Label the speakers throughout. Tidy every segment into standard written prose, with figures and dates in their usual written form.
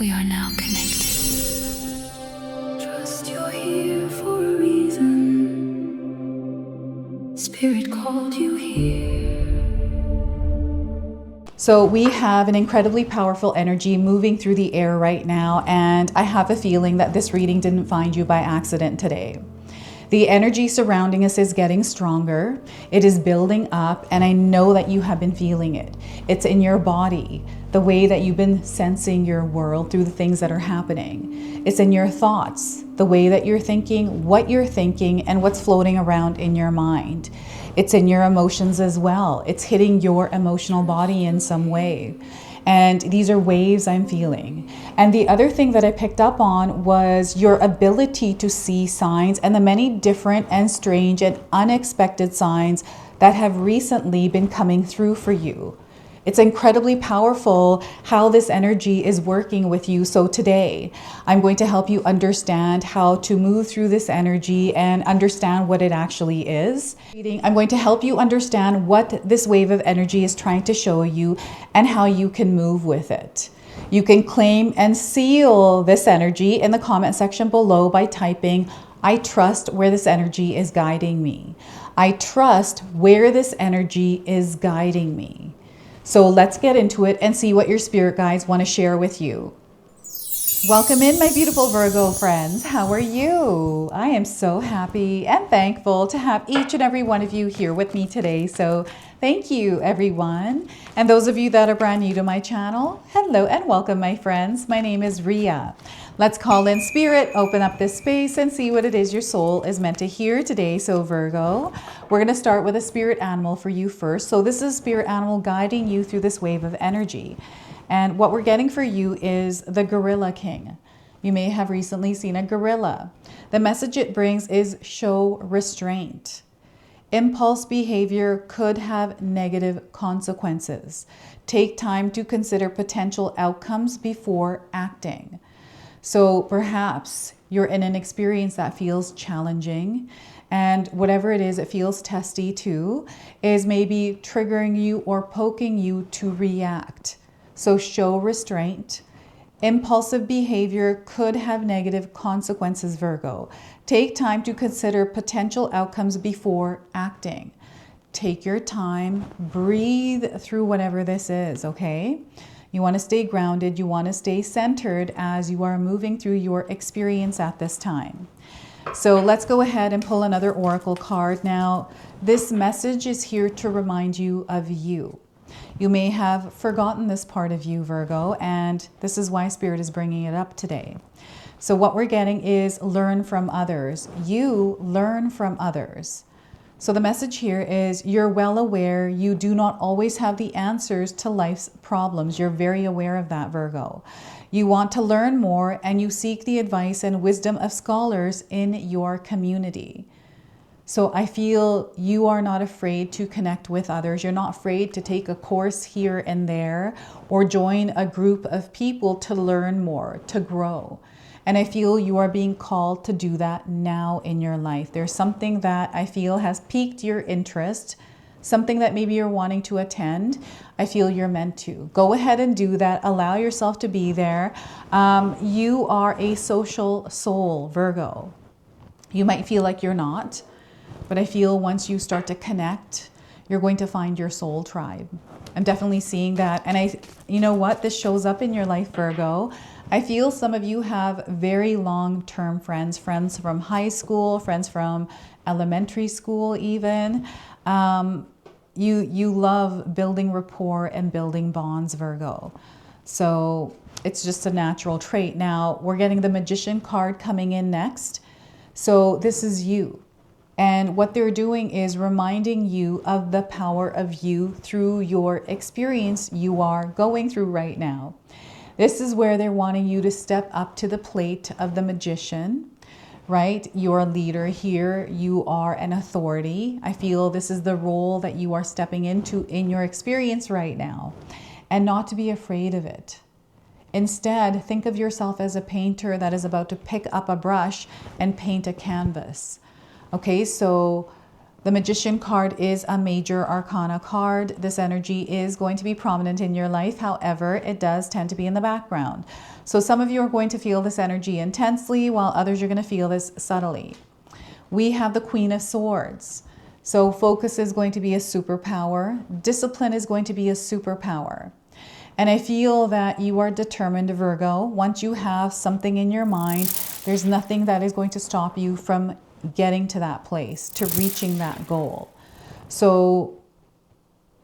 Speaker 1: We are now connected. Trust you're here for a reason. Spirit called you here.
Speaker 2: So we have an incredibly powerful energy moving through the air right now, and I have a feeling that this reading didn't find you by accident today. The energy surrounding us is getting stronger. It is building up, and I know that you have been feeling it. It's in your body, the way that you've been sensing your world through the things that are happening. It's in your thoughts, the way that you're thinking, and what's floating around in your mind. It's in your emotions as well. It's hitting your emotional body in some way. And these are waves I'm feeling. And the other thing that I picked up on was your ability to see signs and the many different and strange and unexpected signs that have recently been coming through for you. It's incredibly powerful how this energy is working with you. So today, I'm going to help you understand how to move through this energy and understand what it actually is. I'm going to help you understand what this wave of energy is trying to show you and how you can move with it. You can claim and seal this energy in the comment section below by typing, "I trust where this energy is guiding me." I trust where this energy is guiding me. So let's get into it and see what your spirit guides want to share with you. Welcome in, my beautiful Virgo friends. How are you? I am so happy and thankful to have each and every one of you here with me today. So thank you, everyone. And those of you that are brand new to my channel, hello and welcome, my friends. My name is Ria. Let's call in spirit, open up this space, and see what it is your soul is meant to hear today. So Virgo, we're going to start with a spirit animal for you first. So this is a spirit animal guiding you through this wave of energy. And what we're getting for you is the Gorilla King. You may have recently seen a gorilla. The message it brings is show restraint. Impulse behavior could have negative consequences. Take time to consider potential outcomes before acting. So perhaps you're in an experience that feels challenging, and whatever it is, it feels testy too, is maybe triggering you or poking you to react. So show restraint. Impulsive behavior could have negative consequences, Virgo. Take time to consider potential outcomes before acting. Take your time, breathe through whatever this is, okay? You want to stay grounded, you want to stay centered as you are moving through your experience at this time. So let's go ahead and pull another oracle card. Now, this message is here to remind you of you. You may have forgotten this part of you, Virgo, and this is why Spirit is bringing it up today. So what we're getting is learn from others. You learn from others. So the message here is you're well aware you do not always have the answers to life's problems. You're very aware of that, Virgo. You want to learn more and you seek the advice and wisdom of scholars in your community. So I feel you are not afraid to connect with others. You're not afraid to take a course here and there or join a group of people to learn more, to grow. And I feel you are being called to do that now in your life. There's something that I feel has piqued your interest, something that maybe you're wanting to attend. I feel you're meant to. Go ahead and do that. Allow yourself to be there. You are a social soul, Virgo. You might feel like you're not, but I feel once you start to connect, you're going to find your soul tribe. I'm definitely seeing that. And you know what? This shows up in your life, Virgo. I feel some of you have very long-term friends from high school, friends from elementary school even. You love building rapport and building bonds, Virgo. So it's just a natural trait. Now we're getting the Magician card coming in next. So this is you. And what they're doing is reminding you of the power of you through your experience you are going through right now. This is where they're wanting you to step up to the plate of the Magician, right? You're a leader here. You are an authority. I feel this is the role that you are stepping into in your experience right now, and not to be afraid of it. Instead, think of yourself as a painter that is about to pick up a brush and paint a canvas. Okay, so The Magician card is a major arcana card. This energy is going to be prominent in your life. However, it does tend to be in the background. So some of you are going to feel this energy intensely, while others are going to feel this subtly. We have the Queen of Swords. So focus is going to be a superpower. Discipline is going to be a superpower. And I feel that you are determined, Virgo. Once you have something in your mind, there's nothing that is going to stop you from getting to that place, to reaching that goal. So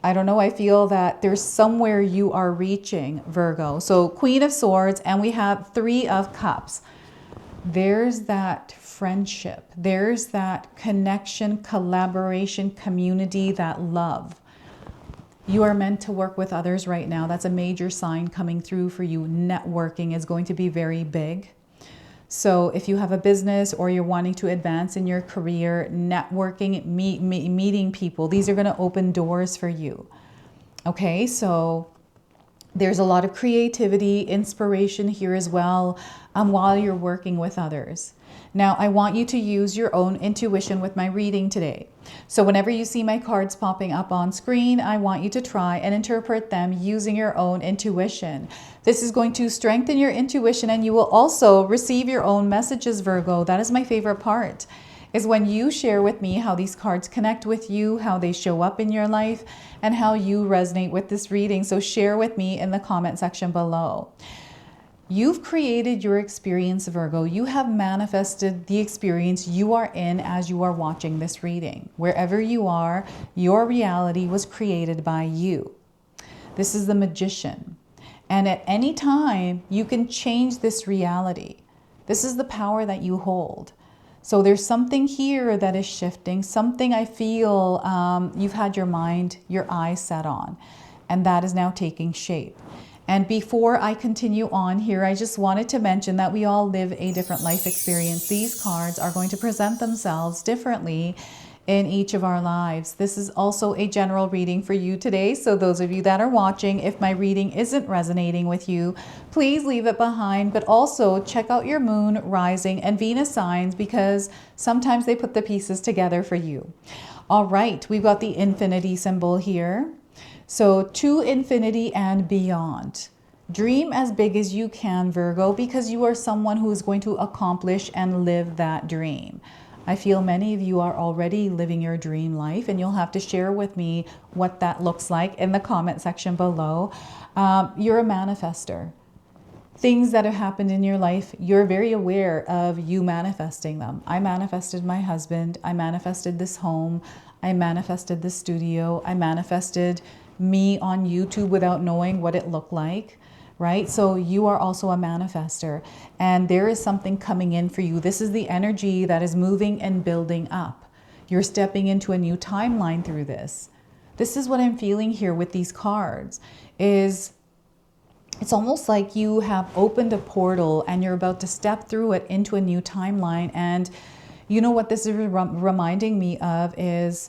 Speaker 2: I don't know, I feel that there's somewhere you are reaching, Virgo. So Queen of Swords, and we have Three of Cups. There's that friendship. There's that connection, collaboration, community, that love. You are meant to work with others right now. That's a major sign coming through for you. Networking is going to be very big. So if you have a business or you're wanting to advance in your career, networking, meeting people, these are going to open doors for you. Okay, so there's a lot of creativity, inspiration here as well while you're working with others. Now, I want you to use your own intuition with my reading today. So whenever you see my cards popping up on screen, I want you to try and interpret them using your own intuition. This is going to strengthen your intuition, and you will also receive your own messages, Virgo. That is my favorite part, is when you share with me how these cards connect with you, how they show up in your life, and how you resonate with this reading. So share with me in the comment section below. You've created your experience, Virgo. You have manifested the experience you are in as you are watching this reading. Wherever you are, your reality was created by you. This is the Magician. And at any time, you can change this reality. This is the power that you hold. So there's something here that is shifting, something I feel you've had your mind, your eyes set on, and that is now taking shape. And before I continue on here, I just wanted to mention that we all live a different life experience. These cards are going to present themselves differently in each of our lives. This is also a general reading for you today. So those of you that are watching, if my reading isn't resonating with you, please leave it behind. But also check out your moon, rising, and Venus signs, because sometimes they put the pieces together for you. All right, we've got the infinity symbol here. So to infinity and beyond. Dream as big as you can, Virgo, because you are someone who is going to accomplish and live that dream. I feel many of you are already living your dream life, and you'll have to share with me what that looks like in the comment section below. You're a manifester. Things that have happened in your life, you're very aware of you manifesting them. I manifested my husband. I manifested this home. I manifested this studio. I manifested me on YouTube without knowing what it looked like, right? So you are also a manifester, and there is something coming in for you. This is the energy that is moving and building up. You're stepping into a new timeline through this. This is what I'm feeling here with these cards, is it's almost like you have opened a portal and you're about to step through it into a new timeline. And you know what this is reminding me of is,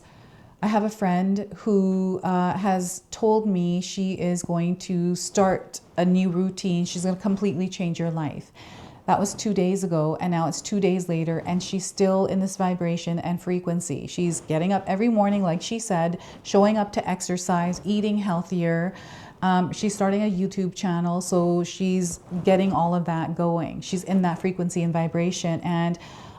Speaker 2: I have a friend who has told me she is going to start a new routine. She's going to completely change her life. That was 2 days ago, and now it's 2 days later, and she's still in this vibration and frequency. She's getting up every morning, like she said, showing up to exercise, eating healthier. She's starting a YouTube channel, so she's getting all of that going. She's in that frequency and vibration, and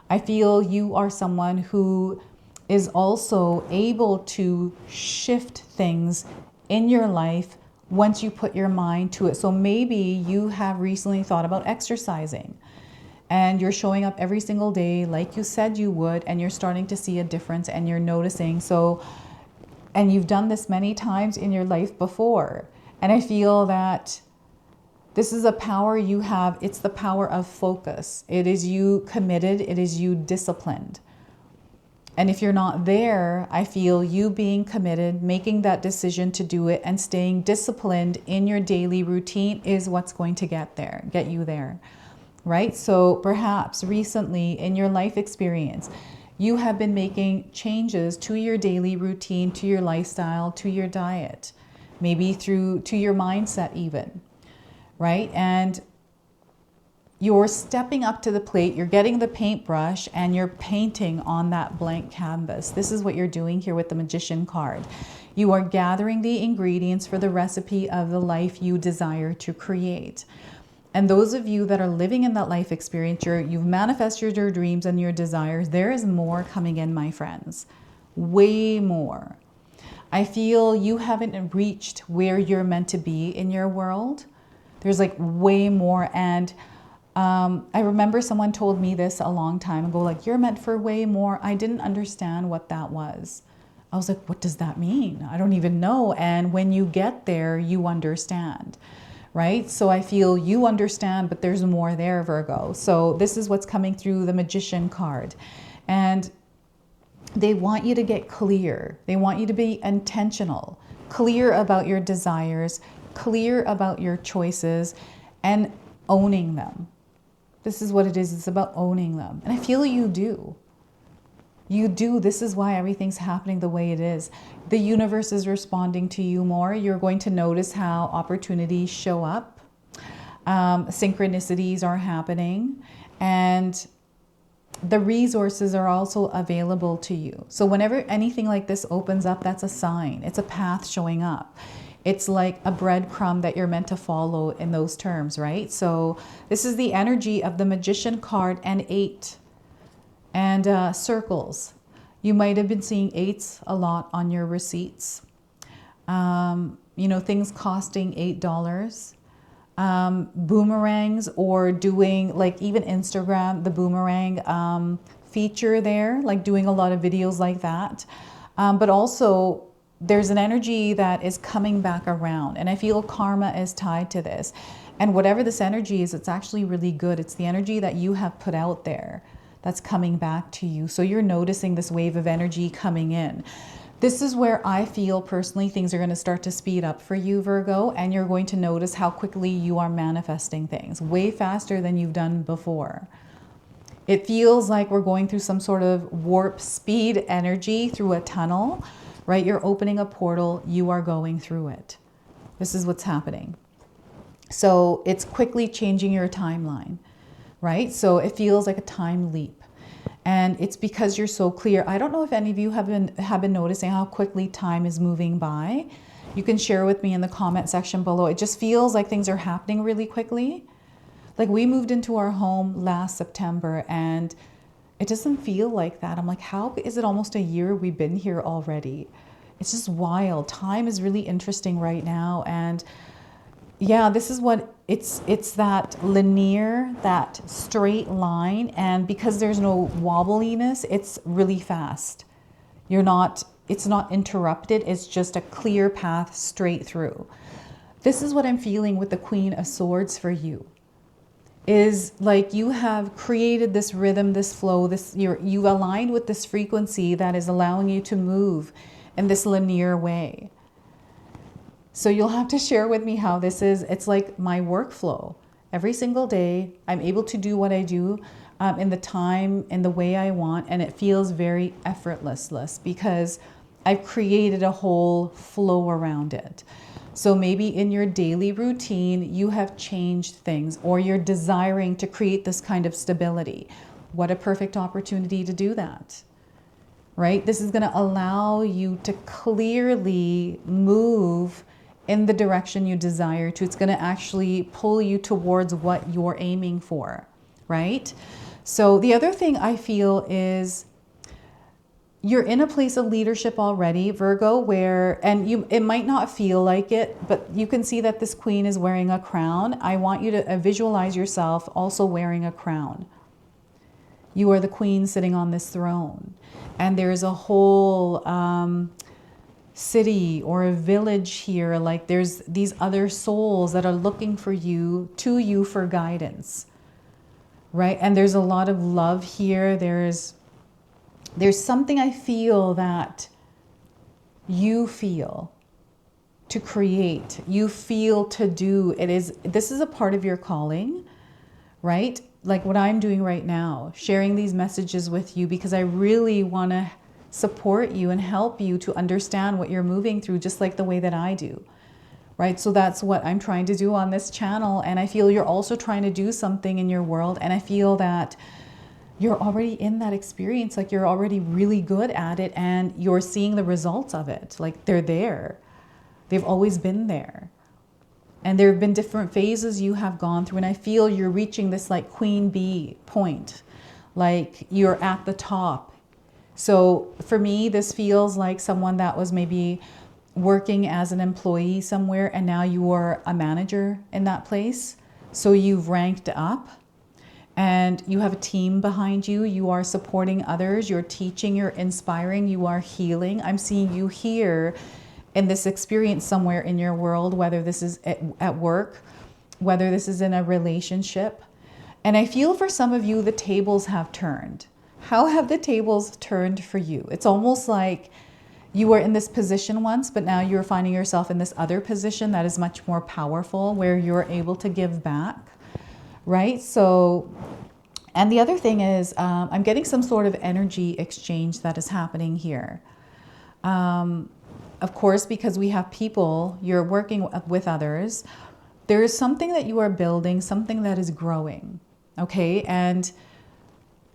Speaker 2: I feel you are someone who is also able to shift things in your life once you put your mind to it. So maybe you have recently thought about exercising, and you're showing up every single day like you said you would, and you're starting to see a difference, and you're noticing. So, and you've done this many times in your life before. And I feel that this is a power you have. It's the power of focus. It is you committed. It is you disciplined. And if you're not there, I feel you being committed, making that decision to do it, and staying disciplined in your daily routine is what's going to get you there, right? So perhaps recently in your life experience, you have been making changes to your daily routine, to your lifestyle, to your diet, maybe to your mindset even, right? And you're stepping up to the plate, you're getting the paintbrush and you're painting on that blank canvas. This is what you're doing here with the Magician card. You are gathering the ingredients for the recipe of the life you desire to create. And those of you that are living in that life experience, you've manifested your dreams and your desires. There is more coming in, my friends. Way more. I feel you haven't reached where you're meant to be in your world. There's like way more. And I remember someone told me this a long time ago, like, you're meant for way more. I didn't understand what that was. I was like, what does that mean? I don't even know. And when you get there, you understand, right? So I feel you understand, but there's more there, Virgo. So this is what's coming through the Magician card. And they want you to get clear. They want you to be intentional, clear about your desires, clear about your choices, and owning them. This is what it is. It's about owning them. And I feel you do. You do. This is why everything's happening the way it is. The universe is responding to you more. You're going to notice how opportunities show up. Synchronicities are happening. And the resources are also available to you. So whenever anything like this opens up, that's a sign. It's a path showing up. It's like a breadcrumb that you're meant to follow in those terms, right? So this is the energy of the Magician card and 8 and circles. You might have been seeing 8s a lot on your receipts. You know, things costing $8. Boomerangs, or doing like even Instagram, the boomerang feature there, like doing a lot of videos like that. But also there's an energy that is coming back around, and I feel karma is tied to this. And whatever this energy is, it's actually really good. It's the energy that you have put out there that's coming back to you. So you're noticing this wave of energy coming in. This is where I feel personally things are going to start to speed up for you, Virgo, and you're going to notice how quickly you are manifesting things, way faster than you've done before. It feels like we're going through some sort of warp speed energy through a tunnel, right? You're opening a portal, you are going through it. This is what's happening. So it's quickly changing your timeline, right? So it feels like a time leap. And it's because you're so clear. I don't know if any of you have been noticing how quickly time is moving by. You can share with me in the comment section below. It just feels like things are happening really quickly. Like we moved into our home last September and it doesn't feel like that. I'm like, how is it almost a year we've been here already? It's just wild. Time is really interesting right now. And yeah, this is what it's that linear, that straight line. And because there's no wobbliness, it's really fast. It's not interrupted. It's just a clear path straight through. This is what I'm feeling with the Queen of Swords for you. Is like you have created this rhythm, this flow, you've aligned with this frequency that is allowing you to move in this linear way. So you'll have to share with me how this is. It's like my workflow. Every single day, I'm able to do what I do in the time, in the way I want, and it feels very effortless because I've created a whole flow around it. So maybe in your daily routine, you have changed things, or you're desiring to create this kind of stability. What a perfect opportunity to do that, right? This is going to allow you to clearly move in the direction you desire to. It's going to actually pull you towards what you're aiming for, right? So the other thing I feel is you're in a place of leadership already, Virgo, where, and it might not feel like it, but you can see that this queen is wearing a crown. I want you to visualize yourself also wearing a crown. You are the queen sitting on this throne. And there's a whole city or a village here. Like there's these other souls that are looking for you, to you for guidance, right? And there's a lot of love here. There's something I feel that you feel to create, you feel to do. This is a part of your calling, right? Like what I'm doing right now, sharing these messages with you because I really want to support you and help you to understand what you're moving through, just like the way that I do, right? So that's what I'm trying to do on this channel. And I feel you're also trying to do something in your world. And I feel that you're already in that experience. Like you're already really good at it and you're seeing the results of it. Like they're there. They've always been there. And there have been different phases you have gone through. And I feel you're reaching this like queen bee point. Like you're at the top. So for me, this feels like someone that was maybe working as an employee somewhere and now you are a manager in that place. So you've ranked up and you have a team behind you. You are supporting others. You're teaching, you're inspiring, you are healing. I'm seeing you here in this experience somewhere in your world, whether this is at work, whether this is in a relationship. And I feel for some of you, the tables have turned. How have the tables turned for you? It's almost like you were in this position once, but now you're finding yourself in this other position that is much more powerful, where you're able to give back, right? So, and the other thing is, I'm getting some sort of energy exchange that is happening here. Of course, because we have people, you're working with others, there is something that you are building, something that is growing, okay? And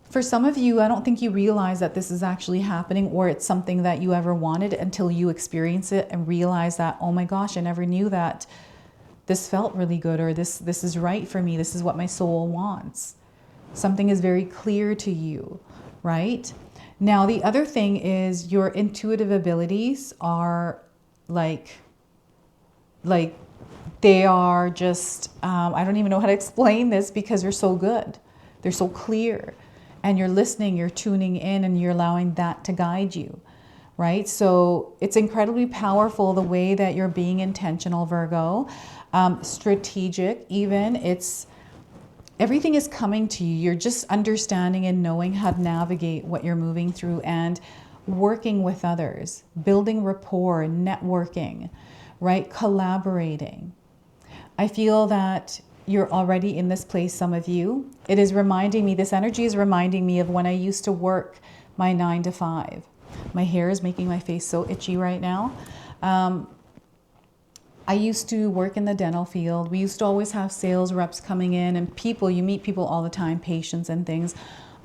Speaker 2: for some of you, I don't think you realize that this is actually happening, or it's something that you ever wanted until you experience it and realize that, oh my gosh, I never knew that this felt really good, or this is right for me, this is what my soul wants. Something is very clear to you, right? Now, the other thing is your intuitive abilities are like they are just, I don't even know how to explain this because they're so good. They're so clear. And you're listening, you're tuning in, and you're allowing that to guide you, right? So it's incredibly powerful the way that you're being intentional, Virgo. Strategic even. Everything is coming to you. You're just understanding and knowing how to navigate what you're moving through and working with others, building rapport, networking, right? Collaborating. I feel that you're already in this place, some of you. It is reminding me, this energy is reminding me of when I used to work my 9 to 5. My hair is making my face so itchy right now. I used to work in the dental field. We used to always have sales reps coming in and people, you meet people all the time, patients and things.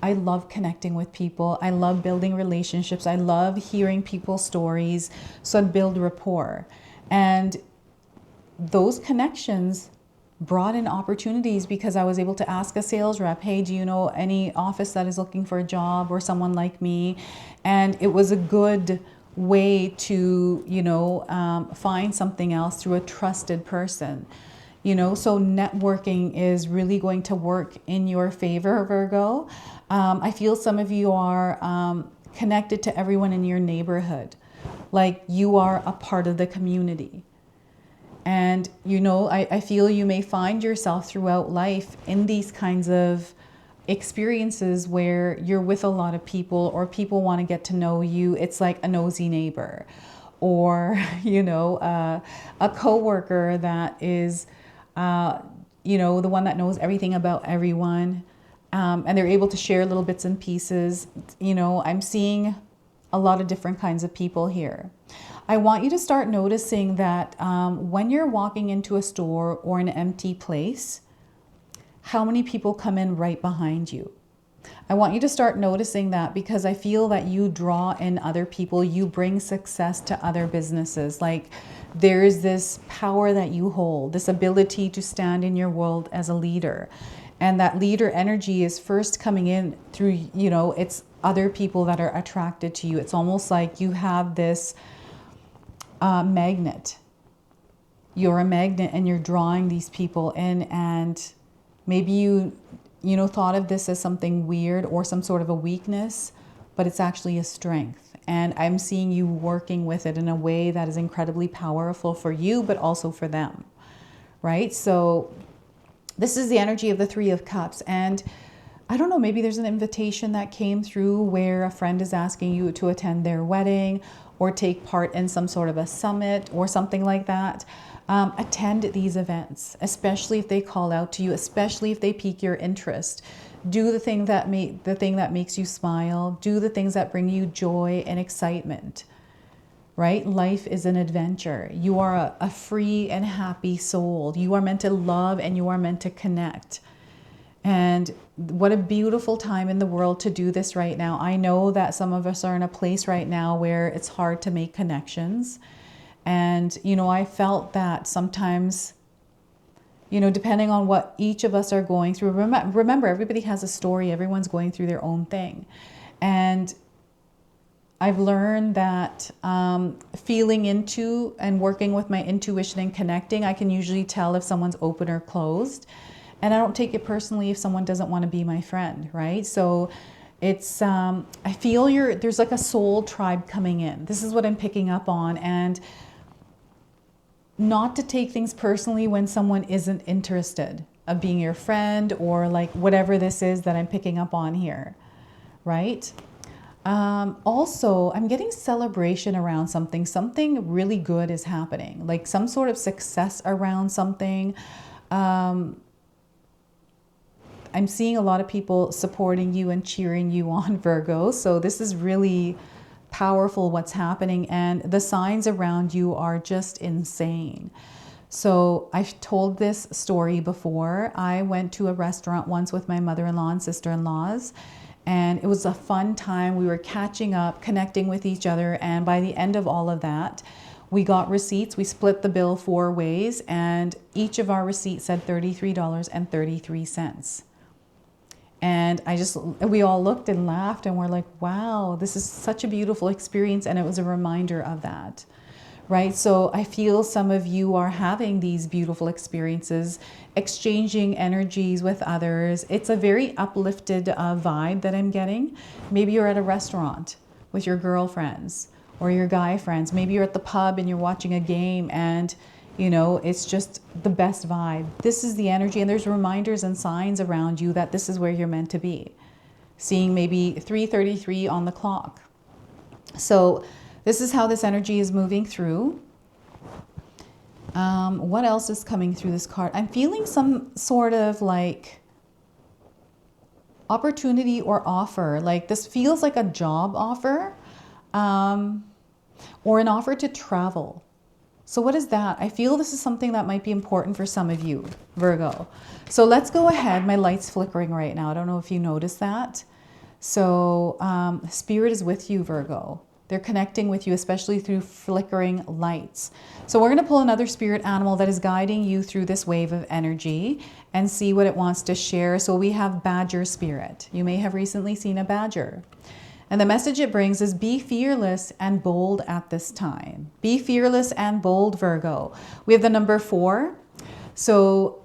Speaker 2: I love connecting with people. I love building relationships. I love hearing people's stories. So I'd build rapport. And those connections brought in opportunities because I was able to ask a sales rep, hey, do you know any office that is looking for a job or someone like me? And it was a good way to, find something else through a trusted person. So networking is really going to work in your favor, Virgo. I feel some of you are connected to everyone in your neighborhood. Like you are a part of the community. And, I feel you may find yourself throughout life in these kinds of experiences where you're with a lot of people or people want to get to know you. It's like a nosy neighbor or, a coworker that is, the one that knows everything about everyone. And they're able to share little bits and pieces. I'm seeing a lot of different kinds of people here. I want you to start noticing that when you're walking into a store or an empty place, how many people come in right behind you. I want you to start noticing that because I feel that you draw in other people, you bring success to other businesses. Like there is this power that you hold, this ability to stand in your world as a leader. And that leader energy is first coming in through, it's other people that are attracted to you. It's almost like you have this magnet. You're a magnet and you're drawing these people in, and maybe you thought of this as something weird or some sort of a weakness, but it's actually a strength. And I'm seeing you working with it in a way that is incredibly powerful for you, but also for them, right? So this is the energy of the 3 of Cups. And I don't know, maybe there's an invitation that came through where a friend is asking you to attend their wedding or take part in some sort of a summit or something like that. Attend these events, especially if they call out to you, especially if they pique your interest. Do the thing that makes you smile. Do the things that bring you joy and excitement. right? Life is an adventure. You are a free and happy soul. You are meant to love and you are meant to connect. And what a beautiful time in the world to do this right now. I know that some of us are in a place right now where it's hard to make connections. And, you know, I felt that sometimes, you know, depending on what each of us are going through, remember, everybody has a story. Everyone's going through their own thing. And I've learned that feeling into and working with my intuition and connecting, I can usually tell if someone's open or closed. And I don't take it personally if someone doesn't want to be my friend, right? So it's, I feel there's like a soul tribe coming in. This is what I'm picking up on. And not to take things personally when someone isn't interested of being your friend or like whatever this is that I'm picking up on here, right? Also, I'm getting celebration around something. Something really good is happening, like some sort of success around something. I'm seeing a lot of people supporting you and cheering you on, Virgo. So this is really powerful what's happening. And the signs around you are just insane. So I've told this story before. I went to a restaurant once with my mother-in-law and sister-in-laws. And it was a fun time. We were catching up, connecting with each other. And by the end of all of that, we got receipts. We split the bill 4 ways. And each of our receipts said $33.33. And we all looked and laughed and we're like, wow, this is such a beautiful experience. And it was a reminder of that, right? So I feel some of you are having these beautiful experiences, exchanging energies with others. It's a very uplifted vibe that I'm getting. Maybe you're at a restaurant with your girlfriends or your guy friends. Maybe you're at the pub and you're watching a game and you know, it's just the best vibe. This is the energy, and there's reminders and signs around you that this is where you're meant to be. Seeing maybe 3:33 on the clock. So this is how this energy is moving through. What else is coming through this card? I'm feeling some sort of like opportunity or offer. Like this feels like a job offer or an offer to travel. So what is that? I feel this is something that might be important for some of you, Virgo. So let's go ahead. My light's flickering right now. I don't know if you noticed that. So Spirit is with you, Virgo. They're connecting with you, especially through flickering lights. So we're going to pull another spirit animal that is guiding you through this wave of energy and see what it wants to share. So we have Badger Spirit. You may have recently seen a badger. And the message it brings is be fearless and bold at this time. Be fearless and bold, Virgo. We have the number 4. So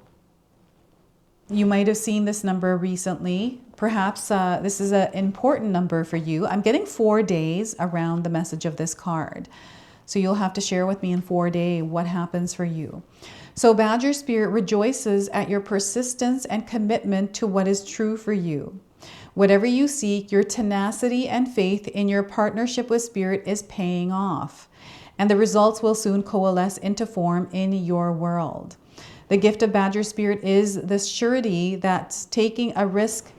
Speaker 2: you might have seen this number recently. Perhaps this is an important number for you. I'm getting 4 days around the message of this card. So you'll have to share with me in 4 days what happens for you. So Badger Spirit rejoices at your persistence and commitment to what is true for you. Whatever you seek, your tenacity and faith in your partnership with Spirit is paying off, and the results will soon coalesce into form in your world. The gift of Badger Spirit is the surety that taking a risk,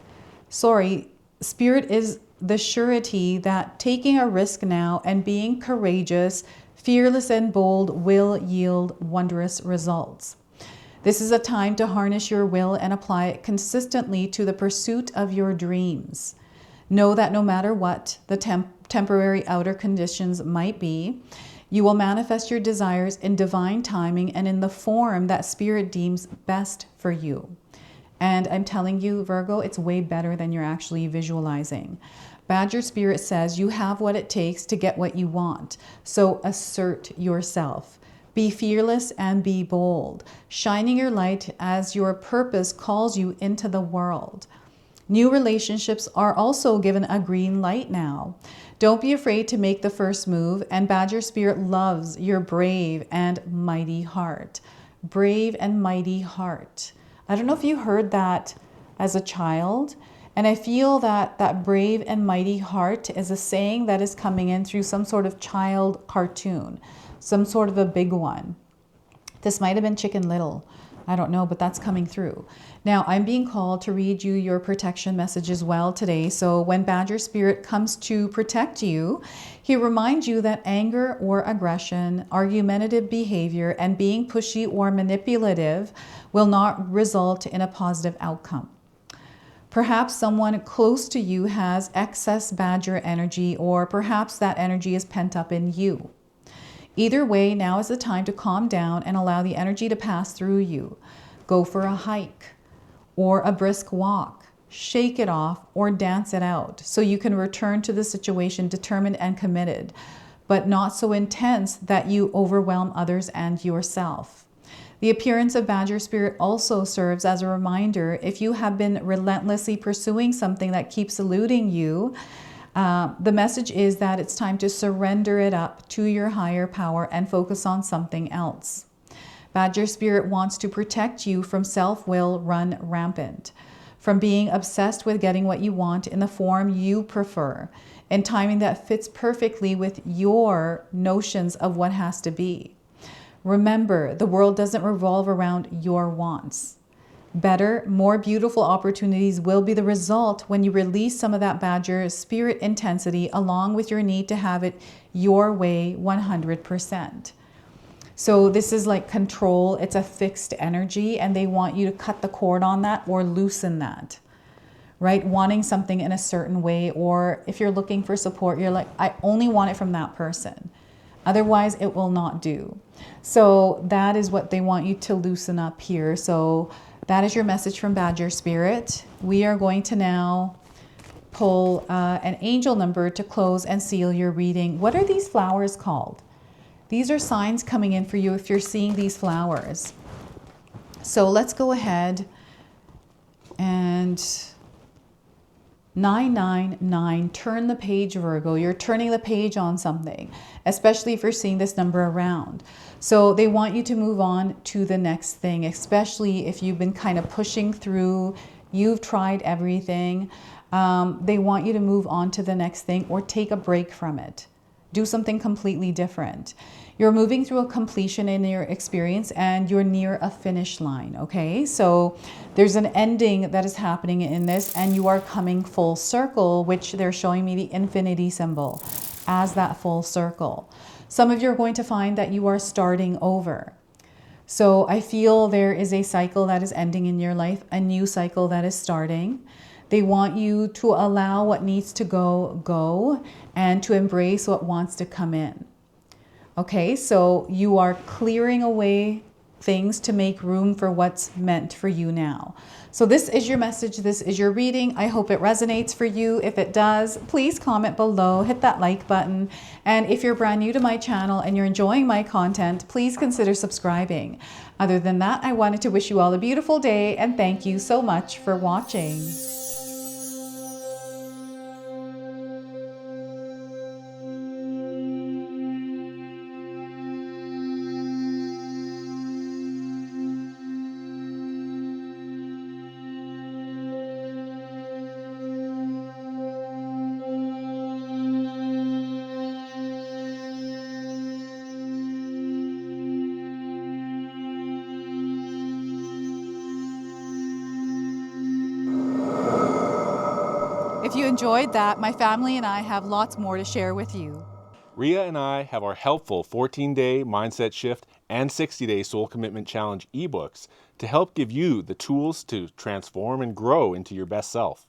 Speaker 2: Spirit is the surety that taking a risk now and being courageous, fearless and bold will yield wondrous results. This is a time to harness your will and apply it consistently to the pursuit of your dreams. Know that no matter what the temporary outer conditions might be, you will manifest your desires in divine timing and in the form that Spirit deems best for you. And I'm telling you, Virgo, it's way better than you're actually visualizing. Badger Spirit says you have what it takes to get what you want. So assert yourself. Be fearless and be bold, shining your light as your purpose calls you into the world. New relationships are also given a green light now. Don't be afraid to make the first move, and Badger Spirit loves your brave and mighty heart. Brave and mighty heart. I don't know if you heard that as a child, and I feel that that brave and mighty heart is a saying that is coming in through some sort of child cartoon. Some sort of a big one. This might have been Chicken Little. I don't know, but that's coming through. Now, I'm being called to read you your protection message as well today. So when Badger Spirit comes to protect you, he reminds you that anger or aggression, argumentative behavior, and being pushy or manipulative will not result in a positive outcome. Perhaps someone close to you has excess Badger energy, or perhaps that energy is pent up in you. Either way, now is the time to calm down and allow the energy to pass through you. Go for a hike or a brisk walk. Shake it off or dance it out so you can return to the situation determined and committed, but not so intense that you overwhelm others and yourself. The appearance of Badger Spirit also serves as a reminder if you have been relentlessly pursuing something that keeps eluding you. The message is that it's time to surrender it up to your higher power and focus on something else. Badger Spirit wants to protect you from self-will run rampant, from being obsessed with getting what you want in the form you prefer, and timing that fits perfectly with your notions of what has to be. Remember, the world doesn't revolve around your wants. Better, more beautiful opportunities will be the result when you release some of that Badger Spirit intensity along with your need to have it your way 100%. So this is like control. It's a fixed energy and they want you to cut the cord on that or loosen that, right? Wanting something in a certain way, or if you're looking for support, you're like, I only want it from that person. Otherwise, it will not do. So that is what they want you to loosen up here. So that is your message from Badger Spirit. We are going to now pull an angel number to close and seal your reading. What are these flowers called? These are signs coming in for you if you're seeing these flowers. So let's go ahead and 999, turn the page, Virgo. You're turning the page on something, especially if you're seeing this number around. So they want you to move on to the next thing, especially if you've been kind of pushing through, you've tried everything. They want you to move on to the next thing or take a break from it. Do something completely different. You're moving through a completion in your experience and you're near a finish line, okay? So there's an ending that is happening in this and you are coming full circle, which they're showing me the infinity symbol as that full circle. Some of you are going to find that you are starting over. So I feel there is a cycle that is ending in your life, a new cycle that is starting. They want you to allow what needs to go, go, and to embrace what wants to come in. Okay, so you are clearing away things to make room for what's meant for you now. So this is your message. This is your reading. I hope it resonates for you. If it does, please comment below, hit that like button. And if you're brand new to my channel and you're enjoying my content, please consider subscribing. Other than that, I wanted to wish you all a beautiful day and thank you so much for watching. If you enjoyed that, my family and I have lots more to share with you.
Speaker 3: Rhea and I have our helpful 14-day mindset shift and 60-day soul commitment challenge ebooks to help give you the tools to transform and grow into your best self.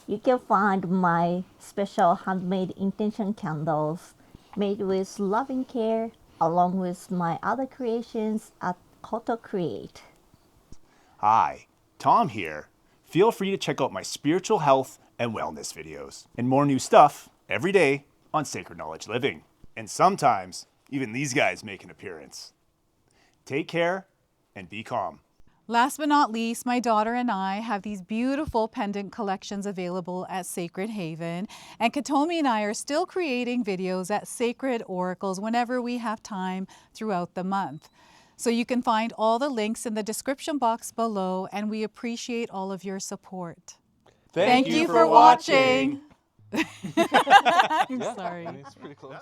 Speaker 4: You can find my special handmade intention candles made with loving care along with my other creations at Koto Create.
Speaker 5: Hi, Tom here. Feel free to check out my spiritual health and wellness videos and more new stuff every day on Sacred Knowledge Living. And sometimes even these guys make an appearance. Take care and be calm.
Speaker 2: Last but not least, my daughter and I have these beautiful pendant collections available at Sacred Haven. And Katomi and I are still creating videos at Sacred Oracles whenever we have time throughout the month. So you can find all the links in the description box below, and we appreciate all of your support. Thank you for watching. I'm sorry.
Speaker 3: It's pretty close.